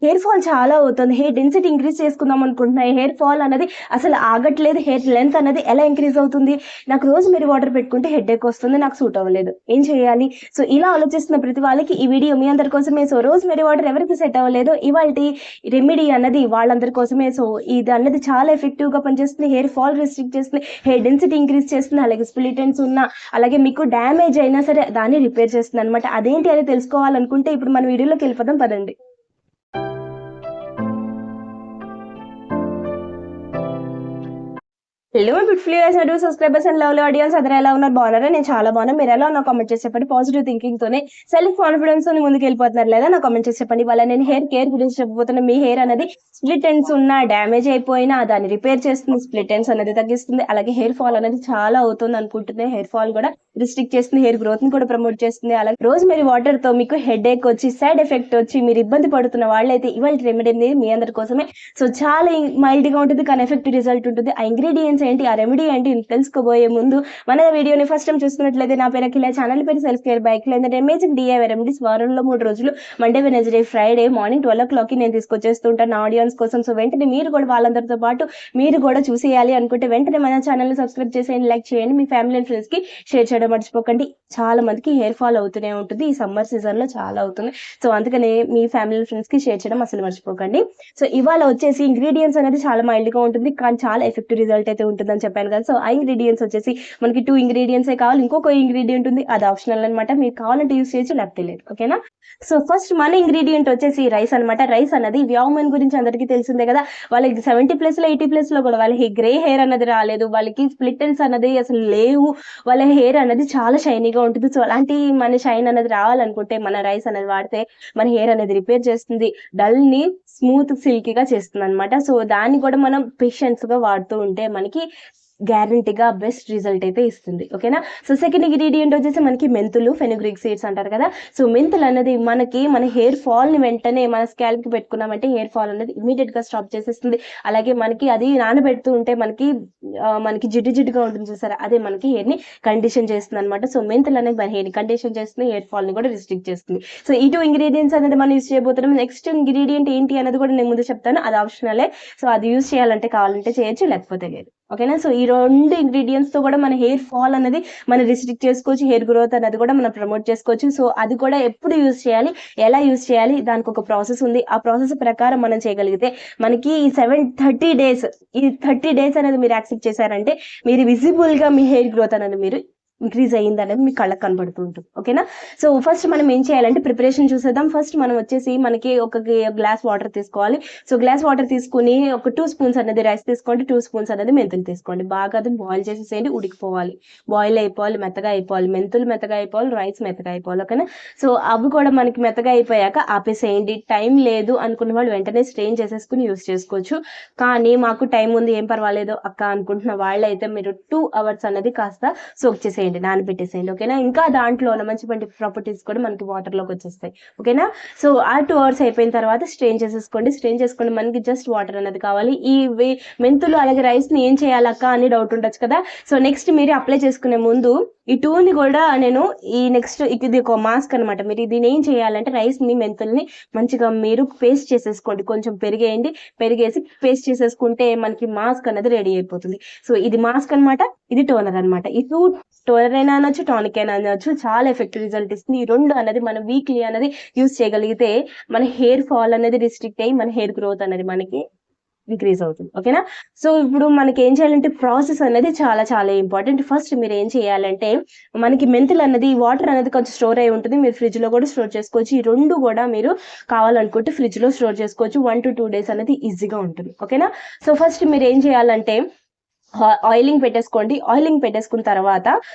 Hair fall చాలా అవుతుంది. Hair density increase చేసుకుందాం అనుకుంటున్నా. హెయిర్ ఫాల్ అన్నది అసలు ఆగట్లేదు. హెయిర్ లెంత్ అనేది ఎలా ఇంక్రీజ్ అవుతుంది? నాకు రోజ్‌మెరీ వాటర్ పెట్టుకుంటే హెడేక్ వస్తుంది. నాకు సూట్ అవ్వలేదు. ఏం చేయాలి? సో, ఇలా ఆలోచిస్తున్న ప్రతి వాళ్ళకి ఈ వీడియో మీ అందరి కోసమే. సో, రోజ్‌మెరీ వాటర్ ఎవరికి సెట్ అవ్వలేదో ఇవాల్టి రెమెడీ అన్నది వాళ్ళందరి కోసమే. సో, ఇది అన్నది చాలా ఎఫెక్టివ్‌గా పనిచేస్తుంది. హెయిర్ ఫాల్ రెస్ట్రిక్ట్ చేస్తుంది. హెయిర్ డెన్సిటీ ఇంక్రీజ్ చేస్తుంది. అలాగే స్ప్లిట్ ఎండ్స్ ఉన్నా, అలాగే మీకు డ్యామేజ్ అయినా సరే దాన్ని రిపేర్ చేస్తుందనమాట. అదేంటి అని తెలుసుకోవాలనుకుంటే ఇప్పుడు మన వీడియోలోకెళ్ళిపోదాం పదండి. Hello beautiful viewers and subscribers and lovely audience అందరూ ఎలా ఉన్నారు? బాగున్నారా? నేను చాలా బాగున్నాను. మీరు ఎలా ఉన్నా కామెంట్ చేసి చెప్పండి. పాజిటివ్ థింకింగ్ తోనే సెల్ఫ్ కాన్ఫిడెన్స్ తోని ముందుకు వెళ్ళిపోతున్నారు లేదా నా కామెంట్ చేసి చెప్పండి. ఇవాళ నేను హెయిర్ కేర్ గురించి చెప్పబోతున్నా. మీ హెయిర్ అనేది స్ప్లిట్ ఎండ్స్ ఉన్నా, డ్యామేజ్ అయిపోయినా దాన్ని రిపేర్ చేస్తుంది. స్ప్లిట్ ఎండ్స్ అనేది తగ్గిస్తుంది. అలాగే హెయిర్ ఫాల్ అనేది చాలా అవుతుంది అనుకుంటుంది. హెయిర్ ఫాల్ కూడా రిస్ట్రిక్ట్ చేస్తుంది. హెయిర్ గ్రోత్ ని కూడా ప్రమోట్ చేస్తుంది. అలాగే రోజ్‌మెరీ వాటర్ తో మీకు హెడేక్ వచ్చి సైడ్ ఎఫెక్ట్ వచ్చి మీరు ఇబ్బంది పడుతున్న వాళ్ళైతే ఇవాళ రెమెడీ మీ అందరి కోసమే. సో చాలా మైల్డ్ గా ఉంటుంది కానీ ఎఫెక్టివ్ రిజల్ట్ ఉంటుంది. ఆ ఇంగ్రీడియంట్స్ ఏంటి, ఆ రెమెడీ ఏంటి తెలుసుకోబోయే ముందు మన వీడియోని ఫస్ట్ టైం చూస్తున్నట్లయితే నా పేరు అఖిల, ఛానల్ పేరు సెల్ఫ్ కేర్ బై అఖిల. ఏంటంటే అమేజింగ్ డిఐవై రెమెడీస్ వారంలో 3 రోజులు మండే, వెడ్నెస్డే, ఫ్రైడే మార్నింగ్ 12 కి నేను తీసుకొచ్చేస్తుంటాను నా ఆడియన్స్ కోసం. సో వెంటనే మీరు కూడా వాళ్ళందరితో పాటు మీరు కూడా చూసేయాలి అనుకుంటే వెంటనే మన ఛానల్ ని సబ్స్క్రైబ్ చేసేయండి, లైక్ చేయండి, మీ ఫ్యామిలీ అండ్ ఫ్రెండ్స్ కి షేర్ చేయడం మర్చిపోకండి. చాలా మందికి హెయిర్ ఫాల్ అవుతూనే ఉంటుంది. ఈ సమ్మర్ సీజన్ లో చాలా అవుతుంది. సో అందుకనే మీ ఫ్యామిలీ ఫ్రెండ్స్ కి షేర్ చేయడం అసలు మర్చిపోకండి. సో ఇవాళ వచ్చేసి ఇంగ్రీడియంట్స్ అనేది చాలా మైల్డ్ గా ఉంటుంది కానీ చాలా ఎఫెక్టివ్ రిజల్ట్ అయితే ఉంటుందని చెప్పాను కదా. సో ఆ ఇంగ్రీడియంట్స్ వచ్చేసి మనకి 2 ఇంగ్రీడియంట్స్ కావాలి. ఇంకొక ఇంగ్రీడియంట్ ఉంది, అది ఆప్షనల్ అనమాట. మీకు కావాలంటే యూస్ చేయొచ్చు, లేకపోతే లేదు. ఓకేనా? సో ఫస్ట్ మన ఇంగ్రీడియంట్ వచ్చేసి రైస్ అనమాట. రైస్ అనేది వ్యామన్ గురించి అందరికీ తెలిసిందే కదా. వాళ్ళకి 70+ లో 80+ లో కూడా వాళ్ళకి గ్రే హెయిర్ అన్నది రాలేదు, వాళ్ళకి స్ప్లిట్ ఎండ్స్ అన్నది అసలు లేవు, వాళ్ళ హెయిర్ అనేది చాలా షైనీగా ఉంటుంది. సో అలాంటి మన షైన్ అనేది రావాలనుకుంటే మన రైస్ అనేది వాడితే మన హెయిర్ అనేది రిపేర్ చేస్తుంది, డల్ ని స్మూత్ సిల్కీగా చేస్తుంది అనమాట. సో దాన్ని కూడా మనం పేషెన్స్ గా వాడుతూ ఉంటే మనకి గ్యారంటీగా బెస్ట్ రిజల్ట్ అయితే ఇస్తుంది. ఓకేనా? సో సెకండ్ ఇంగ్రీడియంట్ వచ్చేసి మనకి మెంతులు, ఫెనుగ్రీక్ సీడ్స్ అంటారు కదా. సో మెంతులు అనేది మనకి మన హెయిర్ ఫాల్ ని వెంటనే మన స్కాల్ప్ కి పెట్టుకున్నామంటే హెయిర్ ఫాల్ అనేది ఇమీడియట్ గా స్టాప్ చేసేస్తుంది. అలాగే మనకి అది నానబెడుతూ ఉంటే మనకి జిడ్డు జిడ్డుగా ఉంటుంది చూసారా, అదే మనకి హెయిర్ ని కండిషన్ చేస్తుంది అనమాట. సో మెంతులు అనేది మన హెయిర్ ని కండిషన్ చేస్తుంది, హెయిర్ ఫాల్ ని కూడా రిస్ట్రిక్ట్ చేస్తుంది. సో ఈ 2 ఇంగ్రీడియంట్స్ అనేది మనం యూస్ చేయబోతున్నాం. నెక్స్ట్ ఇంగ్రీడియంట్ ఏంటి అనేది కూడా నేను ముందు చెప్తాను, అది ఆప్షనలే. సో అది యూస్ చేయాలంటే కావాలంటే చేయొచ్చు, లేకపోతే లేదు. ఓకేనా? సో ఈ 2 ఇంగ్రీడియంట్స్ తో కూడా మన హెయిర్ ఫాల్ అనేది మనం రిస్ట్రిక్ట్ చేసుకోవచ్చు, హెయిర్ గ్రోత్ అనేది కూడా మనం ప్రమోట్ చేసుకోవచ్చు. సో అది కూడా ఎప్పుడు యూస్ చేయాలి, ఎలా యూస్ చేయాలి, దానికి ఒక ప్రాసెస్ ఉంది. ఆ ప్రాసెస్ ప్రకారం మనం చేయగలిగితే మనకి ఈ 30 డేస్, ఈ 30 డేస్ అనేది మీరు యాక్సెప్ట్ చేశారంటే మీరు విజిబుల్ గా మీ హెయిర్ గ్రోత్ అనేది మీరు ఇంక్రీజ్ అయ్యింది అనేది మీ కళ్ళకి కనబడుతూ ఉంటుంది. ఓకేనా? సో ఫస్ట్ మనం ఏం చేయాలంటే ప్రిపరేషన్ చూసేద్దాం. ఫస్ట్ మనం వచ్చేసి మనకి ఒక గ్లాస్ వాటర్ తీసుకోవాలి. సో గ్లాస్ వాటర్ తీసుకుని ఒక 2 స్పూన్స్ అనేది రైస్ తీసుకోండి, 2 స్పూన్స్ అనేది మెంతులు తీసుకోండి. బాగా అది బాయిల్ చేసేసేయండి, ఉడికిపోవాలి, బాయిల్ అయిపోవాలి, మెత్తగా అయిపోవాలి, మెంతులు మెత్తగా అయిపోవాలి, రైస్ మెత్తగా అయిపోవాలి. ఓకేనా? సో అవి కూడా మనకి మెత్తగా అయిపోయాక ఆపేసేయండి. టైం లేదు అనుకున్న వాళ్ళు వెంటనే స్ట్రెయిన్ చేసేసుకుని యూస్ చేసుకోవచ్చు. కానీ మాకు టైం ఉంది, ఏం పర్వాలేదు అక్క అనుకుంటున్న వాళ్ళైతే మీరు 2 అవర్స్ అనేది కాస్త సోక్ చేసేయండి, నానబెట్టేసేయండి. ఓకేనా? ఇంకా దాంట్లో ఉన్న మంచి ప్రాపర్టీస్ కూడా మనకి వాటర్ లోకి వచ్చేస్తాయి. ఓకేనా? సో ఆ 2 అవర్స్ అయిపోయిన తర్వాత స్ట్రెయిన్ చేసేసుకోండి. స్ట్రెయిన్ చేసుకొని మనకి జస్ట్ వాటర్ అనేది కావాలి. ఈ మెంతులు అలాగే రైస్ ని ఏం చేయాలక్క అని డౌట్ ఉండొచ్చు కదా. సో నెక్స్ట్ మీరు అప్లై చేసుకునే ముందు ఈ 2ని కూడా నేను నెక్స్ట్ ఇది ఒక మాస్క్ అనమాట. మీరు దీన్ని ఏం చేయాలంటే రైస్ ని మెంతుల్ని మంచిగా మీరు పేస్ట్ చేసేసుకోండి. కొంచెం పెరిగేయండి, పెరిగేసి పేస్ట్ చేసేసుకుంటే మనకి మాస్క్ అనేది రెడీ అయిపోతుంది. సో ఇది మాస్క్ అనమాట, ఇది టోనర్ అనమాట. ఈ 2 టోనర్ అయినా అనొచ్చు, టానిక్ అయినా అనొచ్చు, చాలా ఎఫెక్టివ్ రిజల్ట్ ఇస్తుంది. ఈ 2 అనేది మనం వీక్లీ అనేది యూస్ చేయగలిగితే మన హెయిర్ ఫాల్ అనేది రిస్ట్రిక్ట్ అయ్యి మన హెయిర్ గ్రోత్ అనేది మనకి ఇంక్రీజ్ అవుతుంది. ఓకేనా? సో ఇప్పుడు మనకి ఏం చేయాలంటే ప్రాసెస్ అనేది చాలా చాలా ఇంపార్టెంట్. ఫస్ట్ మీరు ఏం చేయాలంటే మనకి మెంతులు అనేది వాటర్ అనేది కొంచెం స్టోర్ అయి ఉంటుంది, మీరు ఫ్రిడ్జ్ లో కూడా స్టోర్ చేసుకోవచ్చు. ఈ 2 కూడా మీరు కావాలనుకుంటే ఫ్రిడ్జ్ లో స్టోర్ చేసుకోవచ్చు. 1 to 2 days అనేది ఈజీగా ఉంటుంది. ఓకేనా? సో ఫస్ట్ మీరు ఏం చేయాలంటే ఆయిలింగ్ పెట్టేసుకోండి. ఆయిలింగ్ పెట్టేసుకున్న తర్వాత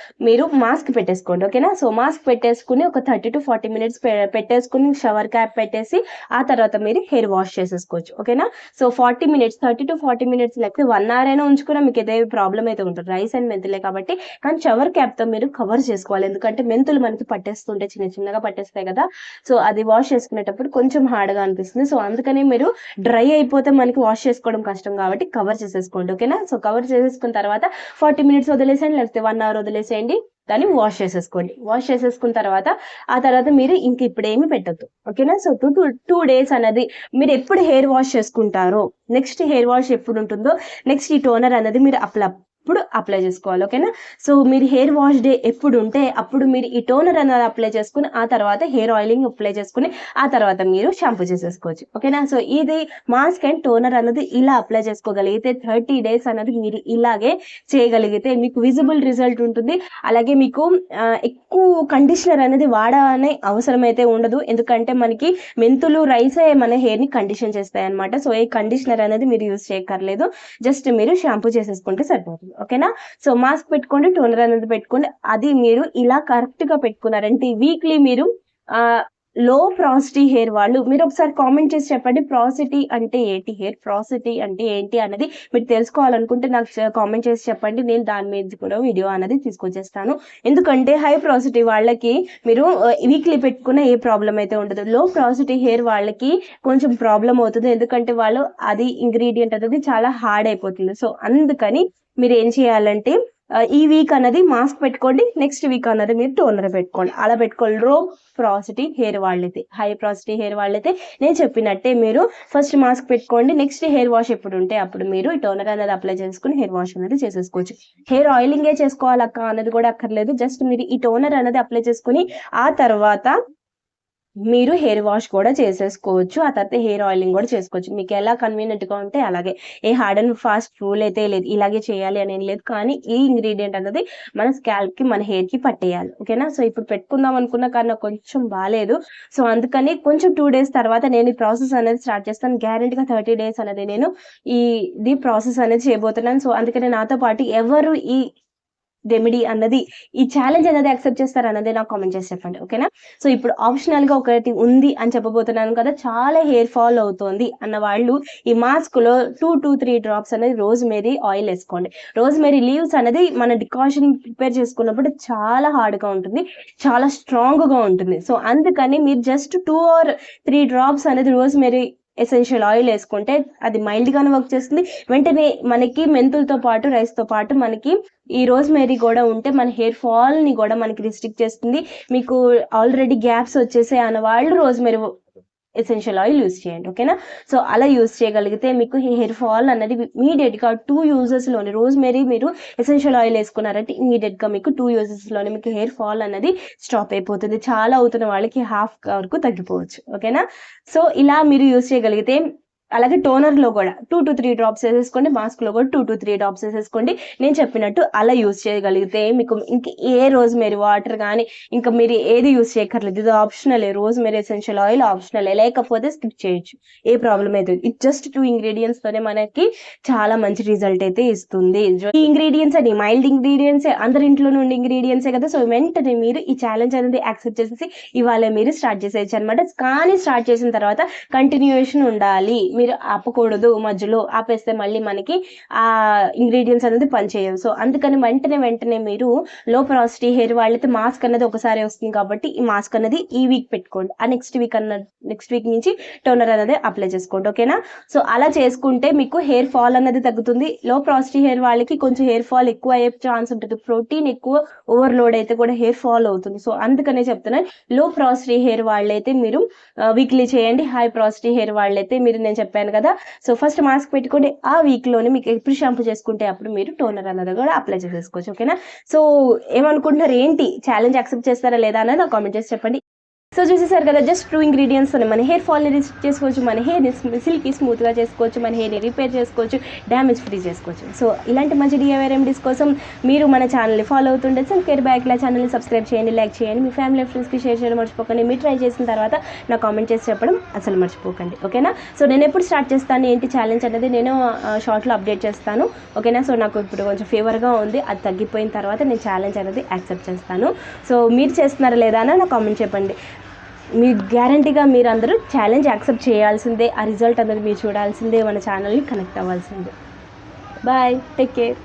మీరు మాస్క్ పెట్టేసుకోండి. ఓకేనా? సో మాస్క్ పెట్టేసుకుని ఒక 30 to 40 minutes పెట్టేసుకుని షవర్ క్యాప్ పెట్టేసి ఆ తర్వాత మీరు హెయిర్ వాష్ చేసేసుకోవచ్చు. ఓకేనా? సో 40 minutes, 30 to 40 minutes లేకపోతే 1 hour అయినా ఉంచుకున్నా మీకు ఏదే ప్రాబ్లం అయితే ఉంటుంది, రైస్ అండ్ మెంతులే కాబట్టి. కానీ షవర్ క్యాప్ తో మీరు కవర్ చేసుకోవాలి, ఎందుకంటే మెంతులు మనకి పట్టేస్తుంటే చిన్న చిన్నగా పట్టేస్తాయి కదా. సో అది వాష్ చేసుకునేటప్పుడు కొంచెం హార్డ్ గా అనిపిస్తుంది. సో అందుకని మీరు డ్రై అయిపోతే మనకి వాష్ చేసుకోవడం కష్టం కాబట్టి కవర్ చేసేసుకోండి. ఓకేనా? సో కవర్ చేసేసుకున్న తర్వాత 40 minutes వదిలేసేయండి, లేకపోతే 1 hour వదిలేసేయండి. దాన్ని వాష్ చేసేసుకోండి. వాష్ చేసేసుకున్న తర్వాత ఆ తర్వాత మీరు ఇంక ఇప్పుడేమి పెట్టొద్దు. ఓకేనా? సో 2 డేస్ అనేది మీరు ఎప్పుడు హెయిర్ వాష్ చేసుకుంటారో, నెక్స్ట్ హెయిర్ వాష్ ఎప్పుడు ఉంటుందో, నెక్స్ట్ ఈ టోనర్ అనేది మీరు అప్పుడు అప్లై చేసుకోవాలి. ఓకేనా? సో మీరు హెయిర్ వాష్ డే ఎప్పుడు ఉంటే అప్పుడు మీరు ఈ టోనర్ అనేది అప్లై చేసుకుని ఆ తర్వాత హెయిర్ ఆయిలింగ్ అప్లై చేసుకుని ఆ తర్వాత మీరు షాంపూ చేసేసుకోవచ్చు. ఓకేనా? సో ఇది మాస్క్ అండ్ టోనర్ అనేది ఇలా అప్లై చేసుకోగలిగితే 30 డేస్ అనేది మీరు ఇలాగే చేయగలిగితే మీకు విజిబుల్ రిజల్ట్ ఉంటుంది. అలాగే మీకు ఎక్కువ కండిషనర్ అనేది వాడనే అవసరం అయితే ఉండదు. ఎందుకంటే మనకి మెంతులు, రైసే మన హెయిర్ ని కండిషన్ చేస్తాయి అనమాట. సో ఈ కండిషనర్ అనేది మీరు యూజ్ చేయక్కర్లేదు. జస్ట్ మీరు షాంపూ చేసేసుకుంటే సరిపోతుంది. ఓకేనా? సో మాస్క్ పెట్టుకోండి, టోనర్ అనేది పెట్టుకోండి. అది మీరు ఇలా కరెక్ట్ గా పెట్టుకున్నారంటే వీక్లీ మీరు లో ప్రాసిటీ హెయిర్ వాళ్ళు మీరు ఒకసారి కామెంట్ చేసి చెప్పండి. ప్రాసిటీ అంటే ఏంటి, హెయిర్ ప్రాసిటీ అంటే ఏంటి అనేది మీరు తెలుసుకోవాలనుకుంటే నాకు కామెంట్ చేసి చెప్పండి. నేను దాని మీద కూడా వీడియో అనేది తీసుకొచ్చేస్తాను. ఎందుకంటే హై ప్రాసిటీ వాళ్ళకి మీరు వీక్లీ పెట్టుకున్న ఏ ప్రాబ్లం అయితే ఉండదు. లో ప్రాసిటీ హెయిర్ వాళ్ళకి కొంచెం ప్రాబ్లం అవుతుంది. ఎందుకంటే వాళ్ళు అది ఇంగ్రీడియంట్ అనేది చాలా హార్డ్ అయిపోతుంది. సో అందుకని మీరు ఏం చేయాలంటే ఈ వీక్ అన్నది మాస్క్ పెట్టుకోండి, నెక్స్ట్ వీక్ అన్నది మీరు టోనర్ పెట్టుకోండి. అలా పెట్టుకోండి. లో ప్రాసిటీ హెయిర్ వాళ్ళైతే, హై ప్రాసిటీ హెయిర్ వాళ్ళైతే నేను చెప్పినట్టే మీరు ఫస్ట్ మాస్క్ పెట్టుకోండి. నెక్స్ట్ హెయిర్ వాష్ ఎప్పుడు ఉంటే అప్పుడు మీరు ఈ టోనర్ అనేది అప్లై చేసుకుని హెయిర్ వాష్ అనేది చేసేసుకోవచ్చు. హెయిర్ ఆయిలింగే చేసుకోవాలక్క అనేది కూడా అక్కర్లేదు. జస్ట్ మీరు ఈ టోనర్ అనేది అప్లై చేసుకుని ఆ తర్వాత మీరు హెయిర్ వాష్ కూడా చేసేసుకోవచ్చు. ఆ తర్వాత హెయిర్ ఆయిలింగ్ కూడా చేసుకోవచ్చు. మీకు ఎలా కన్వీనియంట్ గా ఉంటే అలాగే. ఏ హార్డ్ అండ్ ఫాస్ట్ రూల్ అయితే లేదు, ఇలాగే చేయాలి అని ఏం లేదు. కానీ ఈ ఇంగ్రీడియంట్ అనేది మన స్కాల్ప్ కి, మన హెయిర్ కి పట్టేయాలి. ఓకేనా? సో ఇప్పుడు పెట్టుకుందాం అనుకున్నా కానీ నాకు కొంచెం బాగాలేదు. సో అందుకని కొంచెం 2 డేస్ తర్వాత నేను ఈ ప్రాసెస్ అనేది స్టార్ట్ చేస్తాను. గ్యారెంటీగా 30 డేస్ అనేది నేను ఈ ప్రాసెస్ అనేది చేయబోతున్నాను. సో అందుకని నాతో పాటు ఎవరు ఈ రెమెడీ అన్నది, ఈ ఛాలెంజ్ అనేది యాక్సెప్ట్ చేస్తారు అన్నది నాకు కామెంట్ చేసి చెప్పండి. ఓకేనా? సో ఇప్పుడు ఆప్షనల్ గా ఒకటి ఉంది అని చెప్పబోతున్నాను కదా, చాలా హెయిర్ ఫాల్ అవుతోంది అన్న వాళ్ళు ఈ మాస్క్ లో 2 to 3 డ్రాప్స్ అనేది రోజ్మేరీ ఆయిల్ వేసుకోండి. రోజ్మేరీ లీవ్స్ అనేది మన డికాషన్ ప్రిపేర్ చేసుకున్నప్పుడు చాలా హార్డ్ గా ఉంటుంది, చాలా స్ట్రాంగ్ గా ఉంటుంది. సో అందుకని మీరు జస్ట్ 2 or 3 డ్రాప్స్ అనేది రోజ్మేరీ ఎసెన్షియల్ ఆయిల్ వేసుకుంటే అది మైల్డ్ గానే వర్క్ చేస్తుంది. వెంటనే మనకి మెంతులతో పాటు, రైస్ తో పాటు మనకి ఈ రోజ్మేరీ కూడా ఉంటే మన హెయిర్ ఫాల్ ని కూడా మనకి రిస్ట్రిక్ట్ చేస్తుంది. మీకు ఆల్రెడీ గ్యాప్స్ వచ్చేసాయి అన్న వాళ్ళు రోజ్మేరీ ఎసెన్షియల్ ఆయిల్ యూజ్ చేయండి. ఓకేనా? సో అలా యూజ్ చేయగలిగితే మీకు హెయిర్ ఫాల్ అనేది ఇమీడియట్ గా 2 uses లోనే, రోజ్మేరీ మీరు ఎసెన్షియల్ ఆయిల్ వేసుకున్నారంటే ఇమీడియట్ గా మీకు 2 uses లోనే మీకు హెయిర్ ఫాల్ అనేది స్టాప్ అయిపోతుంది. చాలా అవుతున్న వాళ్ళకి హాఫ్ వరకు తగ్గిపోవచ్చు. ఓకేనా? సో ఇలా మీరు యూజ్ చేయగలిగితే, అలాగే టోనర్ లో కూడా 2 to 3 డ్రాప్స్ వేసేసుకోండి, మాస్క్ లో కూడా 2 to 3 డ్రాప్స్ వేసేసుకోండి. నేను చెప్పినట్టు అలా యూజ్ చేయగలిగితే మీకు ఇంక ఏ రోజ్మేరీ వాటర్ కానీ ఇంకా మీరు ఏది యూజ్ చేయక్కర్లేదు. ఇది optional. Rosemary essential oil optional, లేకపోతే స్కిప్ చేయొచ్చు, ఏ ప్రాబ్లం అయితే. ఇది జస్ట్ 2 ingredients తోనే మనకి చాలా మంచి రిజల్ట్ అయితే ఇస్తుంది. ఈ ఇంగ్రీడియంట్స్ అని మైల్డ్ ఇంగ్రీడియంట్స్, అందరి ఇంట్లో నుండి ఇంగ్రీడియంట్సే కదా. సో వెంటనే మీరు ఈ ఛాలెంజ్ అనేది యాక్సెప్ట్ చేసేసి ఇవాళ మీరు స్టార్ట్ చేసేయచ్చు అనమాట. కానీ స్టార్ట్ చేసిన తర్వాత కంటిన్యూయేషన్ ఉండాలి. మీరు ఆపకూడదు. మధ్యలో ఆపేస్తే మళ్ళీ మనకి ఆ ఇంగ్రీడియంట్స్ అనేది పనిచేయవు. సో అందుకని వెంటనే మీరు లో ప్రాసిటీ హెయిర్ వాళ్ళైతే మాస్క్ అనేది ఒకసారి వస్తుంది కాబట్టి ఈ మాస్క్ అనేది ఈ వీక్ పెట్టుకోండి. ఆ నెక్స్ట్ వీక్ నుంచి టోనర్ అనేది అప్లై చేసుకోండి. ఓకేనా? సో అలా చేసుకుంటే మీకు హెయిర్ ఫాల్ అనేది తగ్గుతుంది. లో ప్రాసిటీ హెయిర్ వాళ్ళకి కొంచెం హెయిర్ ఫాల్ ఎక్కువ అయ్యే ఛాన్స్ ఉంటుంది. ప్రోటీన్ ఎక్కువ ఓవర్లోడ్ అయితే కూడా హెయిర్ ఫాల్ అవుతుంది. సో అందుకనే చెప్తున్నాను, లో ప్రాసిటీ హెయిర్ వాళ్ళైతే మీరు వీక్లీ చేయండి. హై ప్రాసిటీ హెయిర్ వాళ్ళైతే మీరు, నేను చెప్పాను కదా, సో ఫస్ట్ మాస్క్ పెట్టుకోండి. ఆ వీక్ లోనే మీకు ఎప్పుడు షాంపూ చేసుకుంటే అప్పుడు మీరు టోనర్ అన్నది కూడా అప్లై చేసేసుకోవచ్చు. ఓకేనా? సో ఏమనుకుంటున్నారు, ఏంటి ఛాలెంజ్ యాక్సెప్ట్ చేస్తారా లేదా అనేది నాకు కామెంట్ చేసి చెప్పండి. సో చూసేసారు కదా, జస్ట్ 2 ingredients మన హెయిర్ ఫాల్ని రిస్ట్రిక్ట్ చేసుకోవచ్చు, మన హెయిర్ని సిల్కీ స్మూత్గా చేసుకోవచ్చు, మన హెయిర్ని రిపేర్ చేసుకోవచ్చు, డ్యామేజ్ ఫ్రీ చేసుకోవచ్చు. సో ఇలాంటి మంచి DIY రెమెడీస్ కోసం మీరు మన ఛానల్ని ఫాలో అవుతుండే సెల్ఫ్ కేర్ బై అఖిల ఛానల్ని సబ్స్క్రైబ్ చేయండి, లైక్ చేయండి, మీ ఫ్యామిలీ ఫ్రెండ్స్కి షేర్ చేయడం మర్చిపోకండి. మీరు ట్రై చేసిన తర్వాత నాకు కామెంట్ చేసి చెప్పడం అసలు మర్చిపోకండి. ఓకేనా? సో నేను ఎప్పుడు స్టార్ట్ చేస్తాను, ఏంటి ఛాలెంజ్ అనేది నేను షార్ట్లో అప్డేట్ చేస్తాను. ఓకేనా? సో నాకు ఇప్పుడు కొంచెం ఫీవర్గా ఉంది, అది తగ్గిపోయిన తర్వాత నేను ఛాలెంజ్ అనేది యాక్సెప్ట్ చేస్తాను. సో మీరు చేస్తున్నారా లేదా అని నాకు కామెంట్ చెప్పండి. మీ గ్యారంటీగా మీరు అందరూ ఛాలెంజ్ యాక్సెప్ట్ చేయాల్సిందే. ఆ రిజల్ట్ అనేది మీరు చూడాల్సిందే, మన ఛానల్ని కనెక్ట్ అవ్వాల్సిందే. Bye, take care.